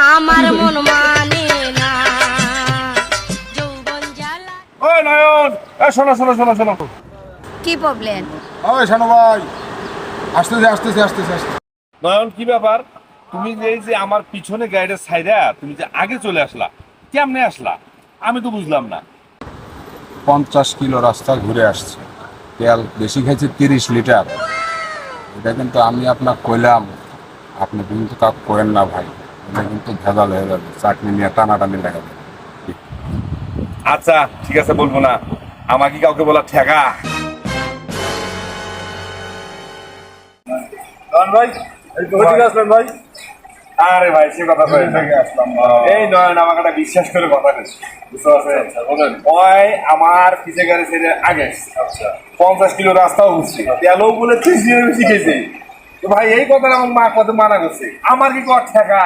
আমার মন মানে না যৌবন জ্বালা। ওই নয়ন, শোনো শোনো শোনো শোনো। কি প্রবলেম? ওই শোনো ভাই, আসতেছে। নয়ন, কি ব্যাপার? তুমি যে এই যে আমার পিছনে গাড়িটা ছাইরা তুমি যে আগে চলে আসলা, কেমনে আসলা? আমি তো বুঝলাম না। 50 কিলো রাস্তা ঘুরে আসছে, তেল বেশি খেয়েছে 30 লিটার। এটা কিন্তু আমি আপনাকে কইলাম, আপনি কিন্তু কাক করেন না ভাই, এটা কিন্তু ভেজাল হয়ে যাবে, চাটনি নিয়ে টানাটানি লাগাবে। আচ্ছা ঠিক আছে, বলবো না। আমাকে কাউকে বলা ঠেকা? ভাই ভাই, আরে ভাই সে কথা কই এই নয়ন আমাকে একটা বিশ্বাস করে কথা কইছে, বুঝতে পারছেন? বলেন, ওই আমার পিছে গাড়ি ছেড়ে আগে, আচ্ছা 50 কিলো রাস্তাও ঘুরছি, তেলও বলে 30 বেশি খেয়েছে। তো ভাই এই কথাটা আমার মা কত মানা করছে, আমার কি কর ঠেকা?